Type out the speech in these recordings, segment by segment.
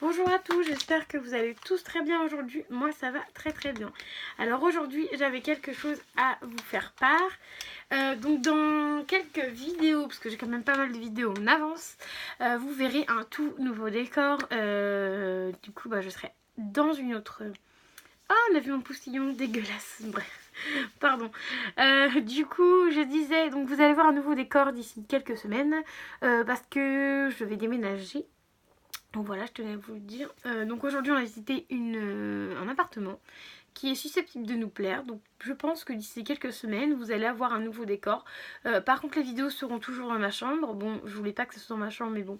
Bonjour à tous, j'espère que vous allez tous très bien aujourd'hui. Moi ça va très très bien. Alors aujourd'hui j'avais quelque chose à vous faire part. Donc dans quelques vidéos, parce que j'ai quand même pas mal de vidéos en avance, vous verrez un tout nouveau décor. Du coup je serai dans une autre... Oh, on a vu mon postillon dégueulasse, bref, pardon. Du coup, je disais, donc vous allez voir un nouveau décor d'ici quelques semaines, parce que je vais déménager. Donc voilà, je tenais à vous le dire. Donc aujourd'hui, on a visité un appartement qui est susceptible de nous plaire. Donc je pense que d'ici quelques semaines, vous allez avoir un nouveau décor. Par contre, les vidéos seront toujours dans ma chambre. Bon, je voulais pas que ce soit dans ma chambre, mais bon.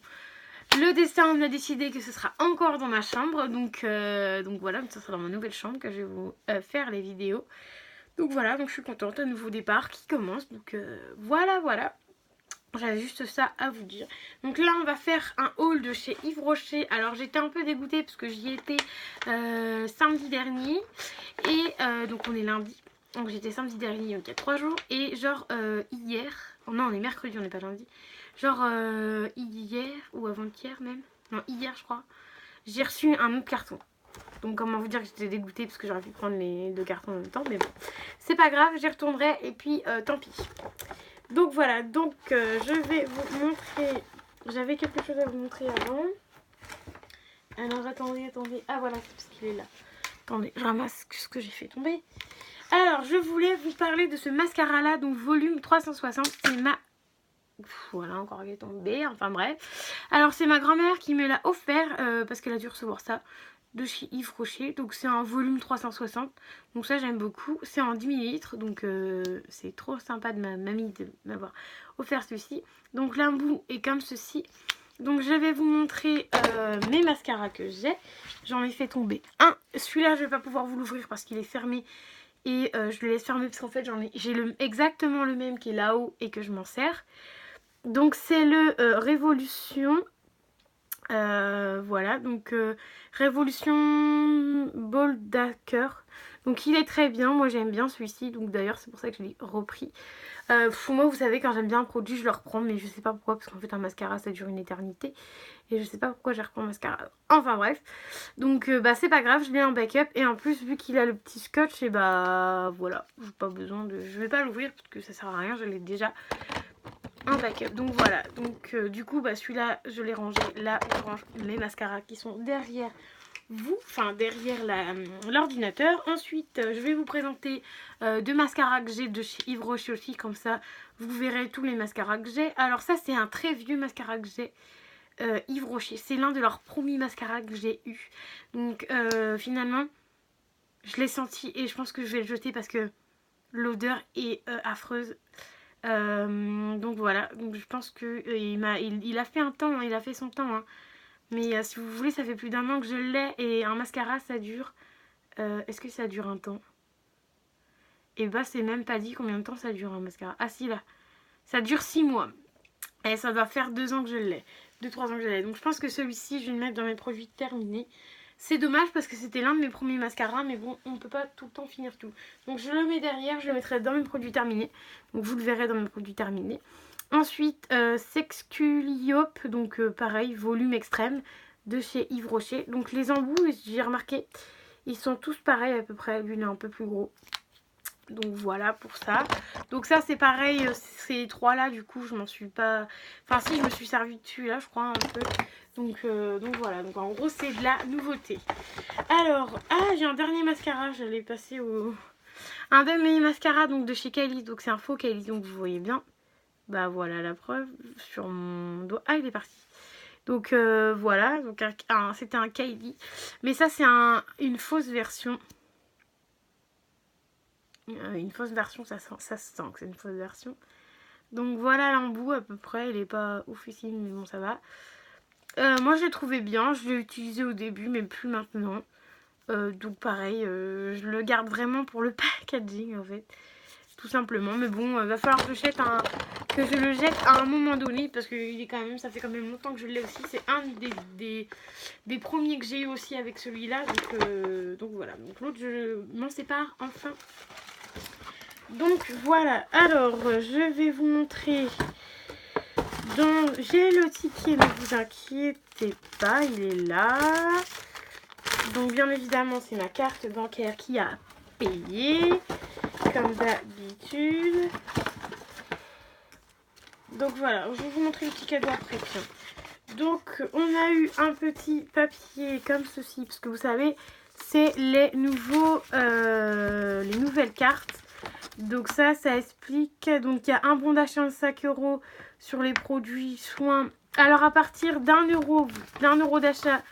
Le destin on a décidé que ce sera encore dans ma chambre. Donc voilà, ce sera dans ma nouvelle chambre que je vais vous faire les vidéos. Donc voilà, donc je suis contente. Un nouveau départ qui commence. Donc voilà. J'avais juste ça à vous dire. Donc là on va faire un haul de chez Yves Rocher. Alors j'étais un peu dégoûtée parce que j'y étais samedi dernier. Et donc on est lundi. Donc j'étais samedi dernier, donc il y a 3 jours. Et genre hier, oh non on est mercredi, on n'est pas lundi. Genre hier ou avant-hier même. Non hier je crois. J'ai reçu un autre carton. Donc comment vous dire que j'étais dégoûtée parce que j'aurais pu prendre les 2 cartons en même temps. Mais bon, c'est pas grave, j'y retournerai et puis tant pis. Donc voilà, je vais vous montrer. J'avais quelque chose à vous montrer avant. Alors attendez. Ah voilà, c'est parce qu'il est là. Attendez, je ramasse ce que j'ai fait tomber. Alors je voulais vous parler de ce mascara là, donc volume 360. C'est ma... Voilà, encore il est tombé, enfin bref. Alors c'est ma grand-mère qui me l'a offert parce qu'elle a dû recevoir ça de chez Yves Rocher. Donc c'est un volume 360. Donc ça j'aime beaucoup. C'est en 10 ml. Donc c'est trop sympa de ma mamie de m'avoir offert ceci. Donc l'embout est comme ceci. Donc je vais vous montrer mes mascaras que j'ai. J'en ai fait tomber un. Celui-là je vais pas pouvoir vous l'ouvrir parce qu'il est fermé. Et je le laisse fermer parce qu'en fait j'ai exactement le même qui est là-haut et que je m'en sers. Donc c'est le Révolution. Voilà, donc Révolution Boldacker. Donc il est très bien, moi j'aime bien celui-ci. Donc d'ailleurs c'est pour ça que je l'ai repris. Moi vous savez quand j'aime bien un produit je le reprends, mais je sais pas pourquoi, parce qu'en fait un mascara ça dure une éternité. Et je sais pas pourquoi j'ai repris un mascara. Enfin bref. Donc c'est pas grave, je l'ai en backup. Et en plus vu qu'il a le petit scotch, et voilà, j'ai pas besoin de... Je vais pas l'ouvrir parce que ça sert à rien, je l'ai déjà un backup. Donc voilà, donc du coup celui-là je l'ai rangé. Là je range mes mascaras qui sont derrière vous, enfin derrière l'ordinateur. Ensuite je vais vous présenter 2 mascaras que j'ai de chez Yves Rocher aussi, comme ça vous verrez tous les mascaras que j'ai. Alors ça c'est un très vieux mascara que j'ai, Yves Rocher, c'est l'un de leurs premiers mascaras que j'ai eu. Donc finalement je l'ai senti et je pense que je vais le jeter parce que l'odeur est affreuse. Donc voilà, donc je pense que il a fait un temps, hein, il a fait son temps, hein. Mais si vous voulez, ça fait plus d'1 an que je l'ai. Et un mascara ça dure, est-ce que ça dure un temps? Et c'est même pas dit combien de temps ça dure un mascara. Ah si, là, ça dure 6 mois. Et ça doit faire 2 ans que je l'ai, 2-3 ans que je l'ai. Donc je pense que celui-ci je vais le mettre dans mes produits terminés. C'est dommage parce que c'était l'un de mes premiers mascaras, mais bon, on ne peut pas tout le temps finir tout. Donc je le mets derrière, je le mettrai dans mes produits terminés. Donc vous le verrez dans mes produits terminés. Ensuite, Sexculiope, donc pareil, volume extrême de chez Yves Rocher. Donc les embouts, j'ai remarqué, ils sont tous pareils à peu près. Lui, il est un peu plus gros. Donc voilà pour ça. Donc ça c'est pareil, ces 3 là du coup je m'en suis pas... Enfin si, je me suis servi dessus là je crois un peu. Donc voilà, donc en gros c'est de la nouveauté. Alors, j'ai un dernier mascara, j'allais passer au... Un dernier mascara donc de chez Kylie, donc c'est un faux Kylie, donc vous voyez bien. Voilà la preuve sur mon doigt. Ah il est parti. Donc voilà, donc c'était un Kylie. Mais ça c'est une fausse version. Une fausse version, ça se sent que c'est une fausse version. Donc voilà l'embout à peu près, il est pas oufissime mais bon ça va. Moi je l'ai trouvé bien, je l'ai utilisé au début mais plus maintenant. Donc pareil, je le garde vraiment pour le packaging en fait, tout simplement. Mais bon, va falloir que je le jette à un moment donné parce que il est quand même, ça fait quand même longtemps que je l'ai aussi. C'est un des premiers que j'ai eu aussi avec celui-là. Donc voilà, donc l'autre je m'en sépare enfin. Donc voilà, alors je vais vous montrer J'ai le ticket, ne vous inquiétez pas, il est là. Donc bien évidemment, c'est ma carte bancaire qui a payé, comme d'habitude. Donc voilà, je vais vous montrer le petit cadeau après. Tiens. Donc on a eu un petit papier comme ceci, parce que vous savez, c'est les nouvelles cartes. Donc ça explique. Donc il y a un bon d'achat de 5 € sur les produits soins. Alors à partir d'1 € d'achat,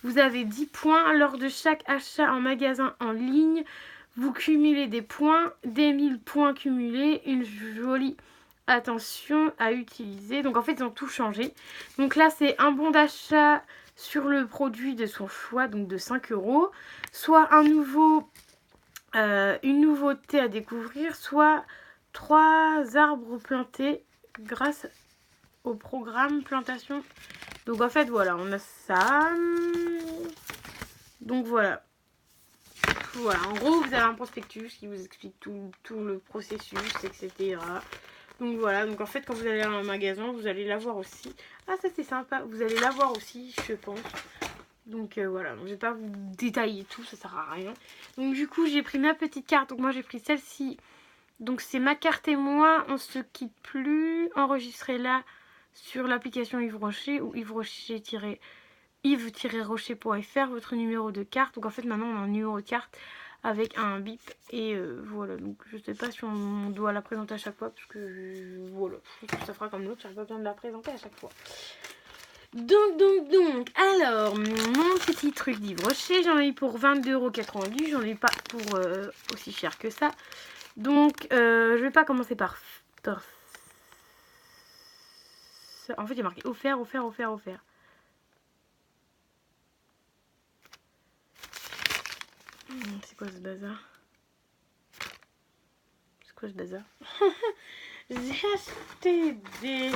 vous avez 10 points. Lors de chaque achat en magasin en ligne, vous cumulez des points, des 1000 points cumulés, une jolie attention à utiliser. Donc en fait ils ont tout changé. Donc là c'est un bon d'achat sur le produit de son choix, donc de 5 €, soit une nouveauté à découvrir, soit 3 arbres plantés grâce au programme plantation. Donc en fait voilà, on a ça. Donc voilà. Voilà, en gros vous avez un prospectus qui vous explique tout le processus, etc. Donc voilà, donc en fait quand vous allez à un magasin, vous allez l'avoir aussi. Ah ça c'est sympa, vous allez l'avoir aussi je pense. Donc voilà, donc je vais pas vous détailler tout, ça sert à rien. Donc du coup j'ai pris ma petite carte, donc moi j'ai pris celle-ci. Donc c'est ma carte et moi, on se quitte plus. Enregistrez-la sur l'application Yves Rocher ou Yves-Rocher.fr, votre numéro de carte. Donc en fait maintenant on a un numéro de carte avec un bip et voilà. Donc je sais pas si on doit la présenter à chaque fois parce que voilà, je pense que ça fera comme l'autre, j'aurais pas besoin de la présenter à chaque fois. Donc, alors, mon petit truc d'Yves Rocher, j'en ai eu pour 22,90 €, j'en ai pas pour aussi cher que ça. Donc, je vais pas commencer par en fait, il y a marqué offert. C'est quoi ce bazar? J'ai acheté des...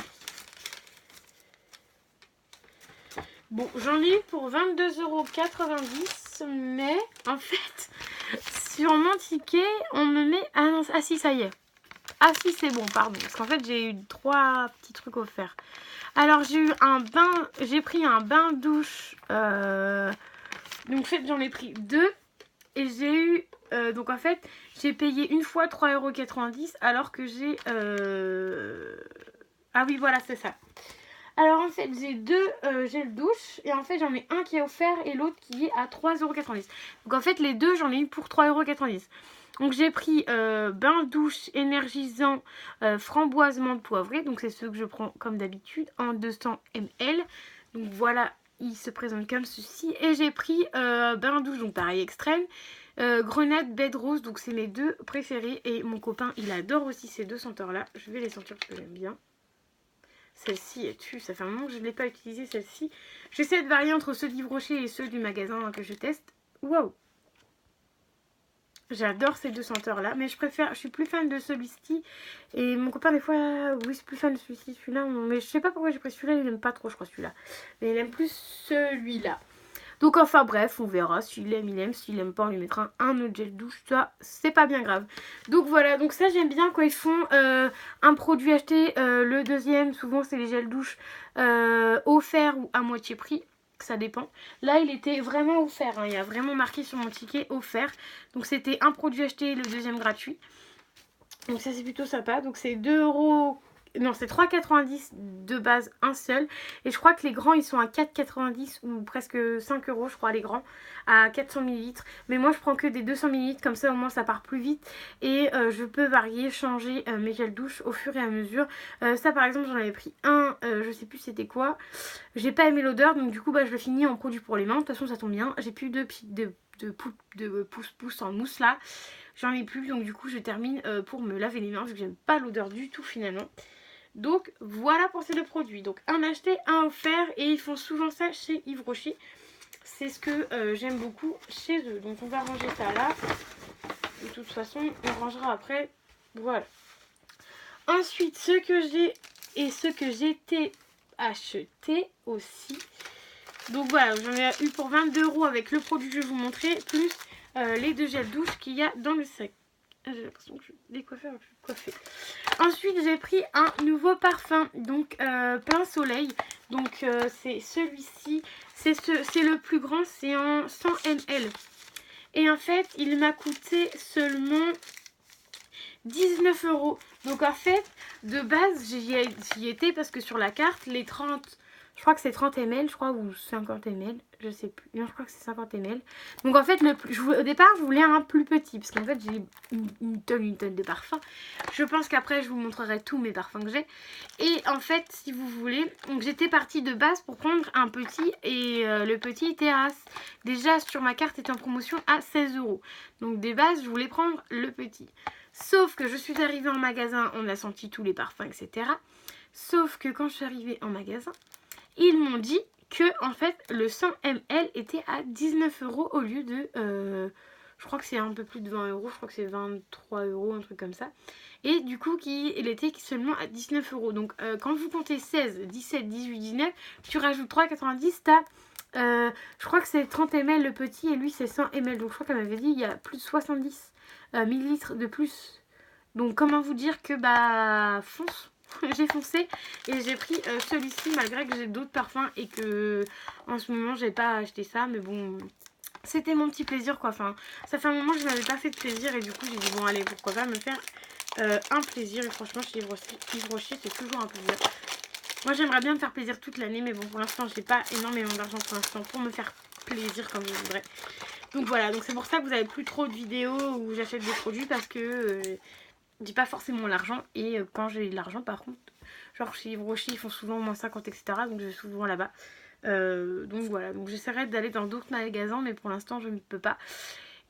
Bon, j'en ai eu pour 22,90 €, mais en fait, sur mon ticket, on me met... Ah non, ah si, ça y est. Ah si, c'est bon, pardon. Parce qu'en fait, j'ai eu 3 petits trucs offerts. Alors, j'ai pris un bain douche. Donc, en fait, j'en ai pris 2. Et j'ai eu... donc, en fait, j'ai payé une fois 3,90 € alors que j'ai... Ah oui, voilà, c'est ça. Alors en fait j'ai 2 gels douche et en fait j'en ai un qui est offert et l'autre qui est à 3,90 €. Donc en fait les deux j'en ai eu pour 3,90 €. Donc j'ai pris bain douche énergisant framboise menthe poivrée. Donc c'est ceux que je prends comme d'habitude en 200 ml. Donc voilà, il se présente comme ceci. Et j'ai pris bain douche, donc pareil extrême. Grenade bed rose, donc c'est mes 2 préférés. Et mon copain il adore aussi ces 2 senteurs là. Je vais les sentir parce que j'aime bien. Celle-ci est tue, ça fait un moment que je ne l'ai pas utilisée celle-ci. J'essaie de varier entre ceux d'Yves Rocher et ceux du magasin que je teste. Waouh! J'adore ces 2 senteurs là, mais je suis plus fan de celui-ci. Et mon copain des fois, oui c'est plus fan de celui-ci, celui-là. Mais je sais pas pourquoi j'ai pris celui-là, il n'aime pas trop je crois celui-là. Mais il aime plus celui-là. Donc enfin bref, on verra. S'il aime, il aime. S'il aime pas, on lui mettra un autre gel douche. Ça, c'est pas bien grave. Donc voilà, donc ça j'aime bien quand ils font un produit acheté. Le deuxième, souvent c'est les gels douche offerts ou à moitié prix. Ça dépend. Là, il était vraiment offert. Hein. Il y a vraiment marqué sur mon ticket offert. Donc c'était un produit acheté, le deuxième gratuit. Donc ça c'est plutôt sympa. Donc c'est 2 €. Non, c'est 3,90 € de base, un seul. Et je crois que les grands, ils sont à 4,90 € ou presque 5 € je crois, les grands, à 400 ml. Mais moi, je prends que des 200 ml, comme ça, au moins, ça part plus vite. Et je peux varier, changer mes gels douche au fur et à mesure. Ça, par exemple, j'en avais pris un, je sais plus c'était quoi. J'ai pas aimé l'odeur, donc du coup, bah, je le finis en produit pour les mains. De toute façon, ça tombe bien. J'ai plus de pouce-pouce en mousse là. J'en ai plus, donc du coup, je termine pour me laver les mains, vu que j'aime pas l'odeur du tout, finalement. Donc voilà pour ces 2 produits. Donc un acheté, un offert. Et ils font souvent ça chez Yves Rocher. C'est ce que j'aime beaucoup chez eux. Donc on va ranger ça là. De toute façon on rangera après. Voilà. Ensuite ce que j'ai et ce que j'étais acheté aussi. Donc voilà, j'en ai eu pour 22 € avec le produit que je vais vous montrer. Plus les 2 gels douche qu'il y a dans le sac. J'ai l'impression que je suis décoiffée alors que je suis coiffée. Ensuite, j'ai pris un nouveau parfum, donc plein soleil. Donc c'est celui-ci. C'est le plus grand, c'est en 100 ml. Et en fait, il m'a coûté seulement 19 €. Donc en fait, de base, j'y étais parce que sur la carte, les 30... Je crois que c'est 30 ml, je crois, ou 50 ml, je sais plus. Non, je crois que c'est 50 ml. Donc en fait, au départ, je voulais un plus petit, parce qu'en fait, j'ai une tonne de parfums. Je pense qu'après, je vous montrerai tous mes parfums que j'ai. Et en fait, si vous voulez, donc j'étais partie de base pour prendre un petit, et le petit terrasse. Déjà, sur ma carte, était en promotion à 16 €. Donc des bases, je voulais prendre le petit. Sauf que je suis arrivée en magasin, on a senti tous les parfums, etc. Sauf que quand je suis arrivée en magasin, ils m'ont dit que en fait le 100 ml était à 19 € au lieu de... je crois que c'est un peu plus de 20 €, je crois que c'est 23 €, un truc comme ça. Et du coup, il était seulement à 19 €. Donc quand vous comptez 16, 17, 18, 19, tu rajoutes 3,90, t'as... je crois que c'est 30 ml le petit et lui c'est 100 ml. Donc je crois qu'elle m'avait dit il y a plus de 70 millilitres de plus. Donc comment vous dire que bah fonce. J'ai foncé et j'ai pris celui-ci malgré que j'ai d'autres parfums et que en ce moment j'ai pas acheté ça, mais bon c'était mon petit plaisir quoi. Enfin ça fait un moment que je n'avais pas fait de plaisir et du coup j'ai dit bon allez pourquoi pas me faire un plaisir. Et franchement chez Yves Rocher c'est toujours un plaisir. Moi j'aimerais bien me faire plaisir toute l'année, mais bon pour l'instant j'ai pas énormément d'argent pour l'instant pour me faire plaisir comme je voudrais. Donc voilà, donc c'est pour ça que vous avez plus trop de vidéos où j'achète des produits parce que j'ai pas forcément l'argent. Et quand j'ai l'argent par contre, genre chez Yves Rocher ils font souvent moins 50 etc. Donc je vais souvent là-bas. Donc voilà, donc j'essaierai d'aller dans d'autres magasins mais pour l'instant je ne peux pas.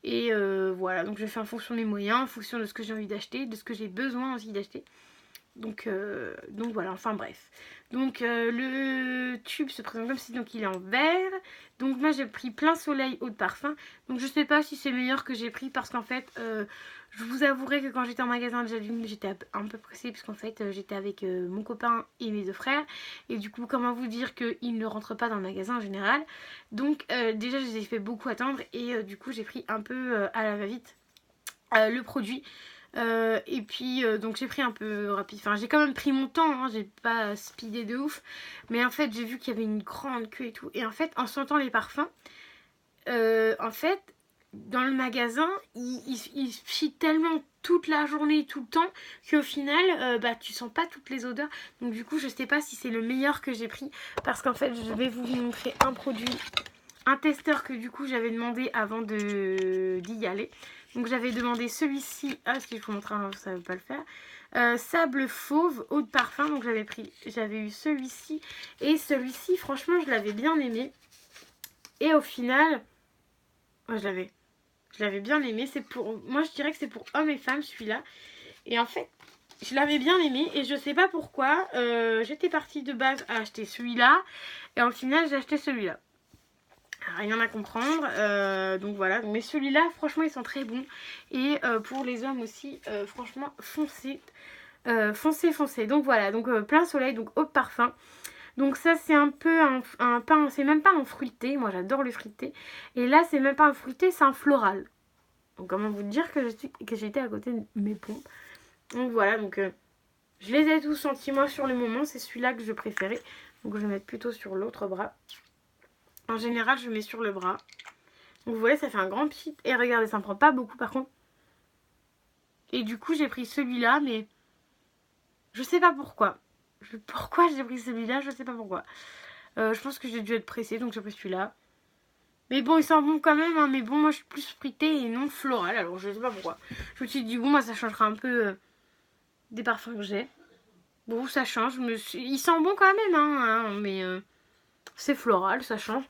Et voilà, donc je fais en fonction de mes moyens, en fonction de ce que j'ai envie d'acheter, de ce que j'ai besoin aussi d'acheter. Donc voilà, enfin bref. Donc le tube se présente comme si donc il est en verre. Donc moi j'ai pris plein soleil eau de parfum. Donc je sais pas si c'est meilleur que j'ai pris parce qu'en fait je vous avouerai que quand j'étais en magasin déjà d'une j'étais un peu pressée puisqu'en fait j'étais avec mon copain et mes deux frères. Et du coup comment vous dire qu'ils ne rentrent pas dans le magasin en général. Donc déjà je les ai fait beaucoup attendre et du coup j'ai pris un peu à la va-vite le produit. Et puis donc j'ai pris un peu rapide, enfin j'ai quand même pris mon temps, hein, j'ai pas speedé de ouf, mais en fait j'ai vu qu'il y avait une grande queue et tout, et en fait en sentant les parfums, en fait dans le magasin ils chient tellement toute la journée, tout le temps, qu'au final bah tu sens pas toutes les odeurs. Donc du coup je sais pas si c'est le meilleur que j'ai pris, parce qu'en fait je vais vous montrer un produit, un testeur que du coup j'avais demandé avant d'y aller. Donc j'avais demandé celui-ci. Ah si je vous montre un, ça ne veut pas le faire. Sable fauve, eau de parfum. Donc j'avais eu celui-ci. Et celui-ci franchement je l'avais bien aimé. Et au final, oh, je l'avais bien aimé. C'est pour, moi je dirais que c'est pour hommes et femmes celui-là. Et en fait je l'avais bien aimé. Et je sais pas pourquoi j'étais partie de base à acheter celui-là. Et au final j'ai acheté celui-là. Rien à comprendre, donc voilà. Mais celui-là franchement ils sont très bons. Et pour les hommes aussi franchement foncez, foncez. Donc voilà, donc plein soleil, donc eau de parfum. Donc ça c'est un peu un pain, c'est même pas un fruité, moi j'adore le fruité. Et là c'est même pas un fruité, c'est un floral. Donc comment vous dire que j'étais à côté de mes pompes. Donc voilà, donc je les ai tous sentis moi sur le moment, c'est celui-là que je préférais. Donc je vais mettre plutôt sur l'autre bras. En général, je mets sur le bras. Donc vous voyez, ça fait un grand pchit. Et regardez, ça me prend pas beaucoup par contre. Et du coup, j'ai pris celui-là, mais je sais pas pourquoi. Pourquoi j'ai pris celui-là, je sais pas pourquoi. Je pense que j'ai dû être pressée, donc j'ai pris celui-là. Mais bon, il sent bon quand même, hein. Mais bon, moi je suis plus fruitée et non floral, alors je sais pas pourquoi. Je me suis dit, bon, moi ça changera un peu des parfums que j'ai. Bon, ça change. Il sent bon quand même, hein, mais c'est floral, ça change.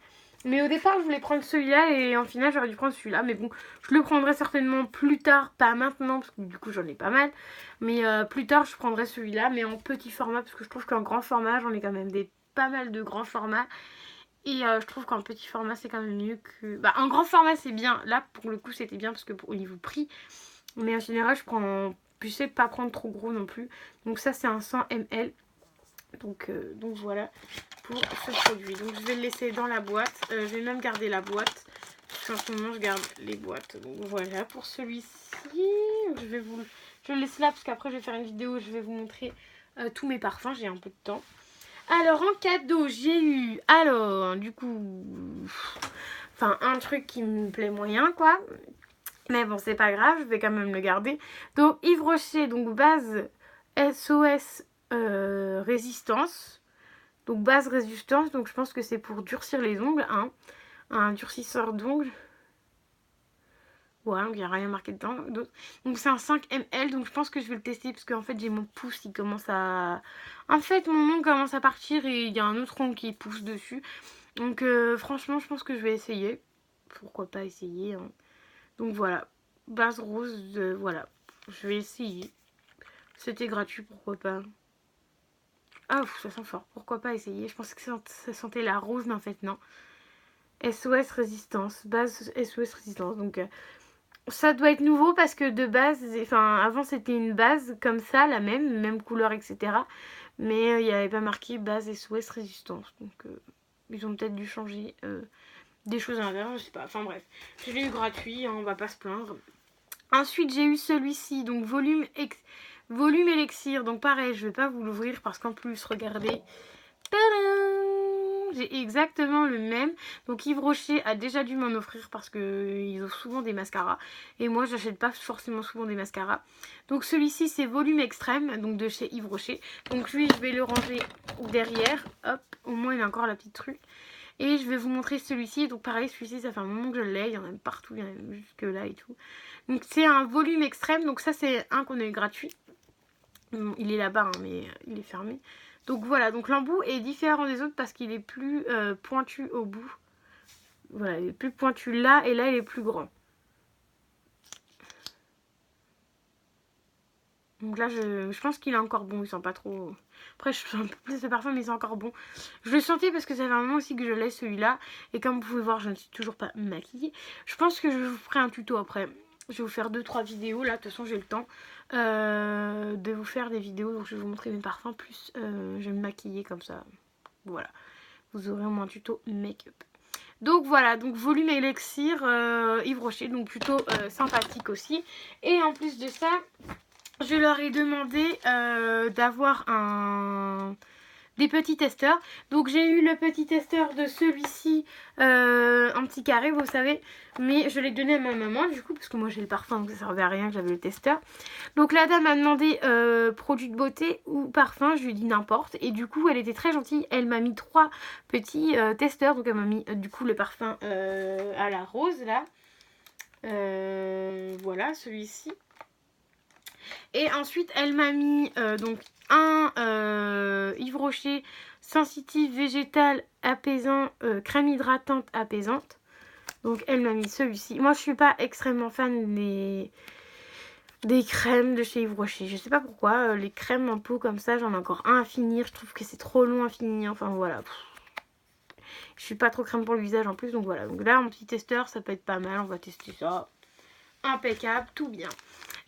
Mais au départ je voulais prendre celui-là et en final j'aurais dû prendre celui-là. Mais bon, je le prendrai certainement plus tard, pas maintenant parce que du coup j'en ai pas mal. Mais plus tard je prendrai celui-là, mais en petit format, parce que je trouve qu'en grand format j'en ai quand même pas mal de grands formats. Et je trouve qu'en petit format c'est quand même mieux que... Bah en grand format c'est bien, là pour le coup c'était bien parce que au niveau prix. Mais en général j'essaie de pas prendre trop gros non plus. Donc ça c'est un 100 ml. Donc voilà pour ce produit. Donc je vais le laisser dans la boîte. Je vais même garder la boîte. Parce qu'en ce moment je garde les boîtes. Donc voilà pour celui-ci. Je le laisse là parce qu'après je vais faire une vidéo où je vais vous montrer tous mes parfums, j'ai un peu de temps. Alors en cadeau j'ai eu, alors du coup, enfin un truc qui me plaît moyen quoi. Mais bon c'est pas grave, je vais quand même le garder. Donc Yves Rocher, donc base SOS résistance. Donc base résistance, donc je pense que c'est pour durcir les ongles, hein. Un durcisseur d'ongles. Ouais, il n'y a rien marqué dedans. Donc c'est un 5 ml, donc je pense que je vais le tester parce qu'en fait j'ai mon pouce qui commence à... En fait mon ongle commence à partir et il y a un autre ongle qui pousse dessus. Donc franchement je pense que je vais essayer. Pourquoi pas essayer, hein. Donc voilà, base rose, voilà. Je vais essayer. C'était gratuit, pourquoi pas. Ah, ça sent fort, pourquoi pas essayer. Je pensais que ça sentait la rose, mais en fait non. SOS résistance, base SOS résistance, donc... ça doit être nouveau parce que de base, enfin avant c'était une base comme ça, la même couleur, etc. Mais il n'y avait pas marqué base SOS résistance. Donc ils ont peut-être dû changer des choses à l'intérieur, je sais pas. Enfin bref, je l'ai eu gratuit, hein, on va pas se plaindre. Ensuite j'ai eu celui-ci, donc volume élixir. Donc pareil, je vais pas vous l'ouvrir parce qu'en plus, regardez. Tadam! J'ai exactement le même. Donc Yves Rocher a déjà dû m'en offrir parce qu'ils offrent souvent des mascaras. Et moi j'achète pas forcément souvent des mascaras. Donc celui-ci c'est volume extrême, donc de chez Yves Rocher. Donc lui je vais le ranger derrière. Hop, au moins il a encore la petite truc. Et je vais vous montrer celui-ci. Donc pareil, celui-ci ça fait un moment que je l'ai. Il y en a même partout, il y en a même jusque là et tout. Donc c'est un volume extrême. Donc ça c'est un qu'on a eu gratuit. Il est là-bas hein, mais il est fermé. Donc voilà, donc l'embout est différent des autres parce qu'il est plus pointu au bout. Voilà, il est plus pointu là et là il est plus grand. Donc là je pense qu'il est encore bon, il sent pas trop... Après je sens un peu plus de parfum mais il sent encore bon. Je le sentais parce que ça fait un moment aussi que je l'ai celui-là. Et comme vous pouvez voir je ne suis toujours pas maquillée. Je pense que je vous ferai un tuto après. Je vais vous faire 2-3 vidéos là, de toute façon j'ai le temps de vous faire des vidéos. Donc je vais vous montrer mes parfums plus je vais me maquiller comme ça. Voilà, vous aurez au moins un tuto make-up. Donc voilà, donc volume élixir Yves Rocher, donc plutôt sympathique aussi. Et en plus de ça, je leur ai demandé d'avoir des petits testeurs. Donc j'ai eu le petit testeur de celui-ci en petit carré, vous savez. Mais je l'ai donné à ma maman du coup, parce que moi j'ai le parfum, donc ça servait à rien que j'avais le testeur. Donc la dame m'a demandé produit de beauté ou parfum, je lui ai dit n'importe. Et du coup elle était très gentille, elle m'a mis 3 petits testeurs. Donc elle m'a mis du coup le parfum à la rose là. Voilà celui-ci. Et ensuite elle m'a mis donc un Yves Rocher sensitive végétale apaisant, crème hydratante apaisante. Donc elle m'a mis celui-ci. Moi je suis pas extrêmement fan des crèmes de chez Yves Rocher. Je sais pas pourquoi, les crèmes en pot comme ça, j'en ai encore un à finir. Je trouve que c'est trop long à finir. Enfin voilà. Je suis pas trop crème pour le visage en plus. Donc voilà. Donc là, mon petit testeur, ça peut être pas mal. On va tester ça. Impeccable, tout bien.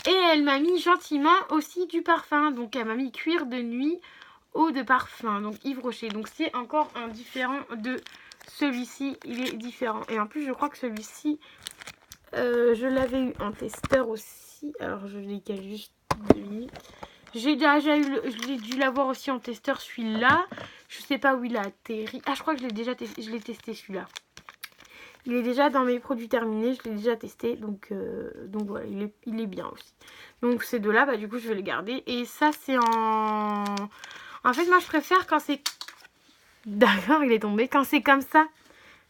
Et elle m'a mis gentiment aussi du parfum. Donc elle m'a mis cuir de nuit, eau de parfum. Donc Yves Rocher. Donc c'est encore un différent de celui-ci. Il est différent. Et en plus je crois que celui-ci, je l'avais eu en testeur aussi. Alors je l'ai qu'à juste 2 minutes. J'ai dû l'avoir aussi en testeur celui-là. Je sais pas où il a atterri. Ah je crois que je l'ai déjà testé. Je l'ai testé celui-là. Il est déjà dans mes produits terminés, je l'ai déjà testé, donc voilà, il est bien aussi. Donc ces deux-là, bah du coup je vais les garder. Et ça c'est en... En fait moi je préfère quand c'est... D'accord, il est tombé. Quand c'est comme ça,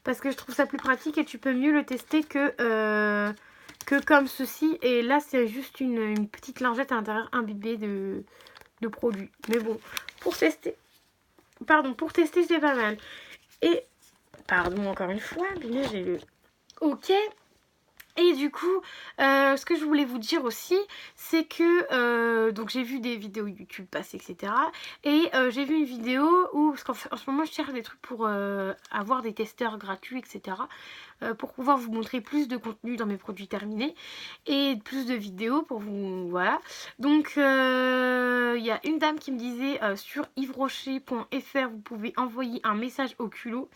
parce que je trouve ça plus pratique et tu peux mieux le tester que comme ceci. Et là c'est juste une petite lingette à l'intérieur imbibée de produits. Mais bon, pour tester c'est pas mal. Et... Pardon encore une fois, mais j'ai le... Ok. Et du coup, ce que je voulais vous dire aussi, c'est que donc j'ai vu des vidéos YouTube passer, etc. Et j'ai vu une vidéo où, parce qu'en ce moment je cherche des trucs pour avoir des testeurs gratuits, etc. Pour pouvoir vous montrer plus de contenu dans mes produits terminés et plus de vidéos pour vous, voilà. Donc il y a une dame qui me disait sur yvesrocher.fr, vous pouvez envoyer un message au culot,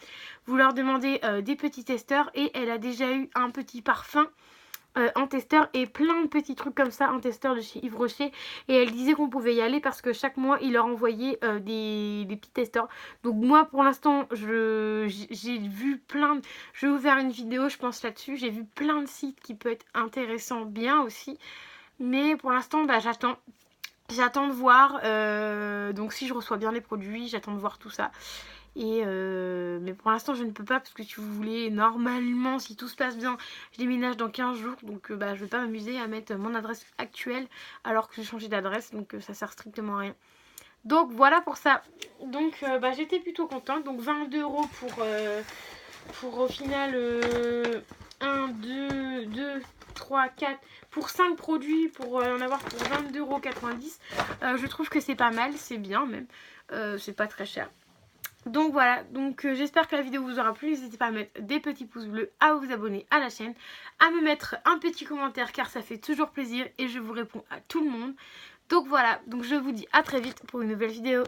vous leur demandez des petits testeurs et elle a déjà eu un petit parfum un testeur et plein de petits trucs comme ça, un testeur de chez Yves Rocher, et elle disait qu'on pouvait y aller parce que chaque mois il leur envoyait des petits testeurs. Donc moi pour l'instant j'ai vu plein de... Je vais vous faire une vidéo je pense là-dessus, j'ai vu plein de sites qui peuvent être intéressants bien aussi, mais pour l'instant bah, j'attends de voir, donc si je reçois bien les produits, j'attends de voir tout ça. Mais pour l'instant je ne peux pas parce que si vous voulez, normalement si tout se passe bien, je déménage dans 15 jours. Donc bah, je ne vais pas m'amuser à mettre mon adresse actuelle alors que j'ai changé d'adresse. Donc ça sert strictement à rien. Donc voilà pour ça. Donc bah, j'étais plutôt contente. Donc 22 € pour au final 1, 2, 3, 4... Pour 5 produits, pour en avoir pour 22,90 €. Je trouve que c'est pas mal, c'est bien même. C'est pas très cher. Donc voilà, donc j'espère que la vidéo vous aura plu. N'hésitez pas à mettre des petits pouces bleus, à vous abonner à la chaîne, à me mettre un petit commentaire car ça fait toujours plaisir et je vous réponds à tout le monde. Donc voilà, donc je vous dis à très vite pour une nouvelle vidéo.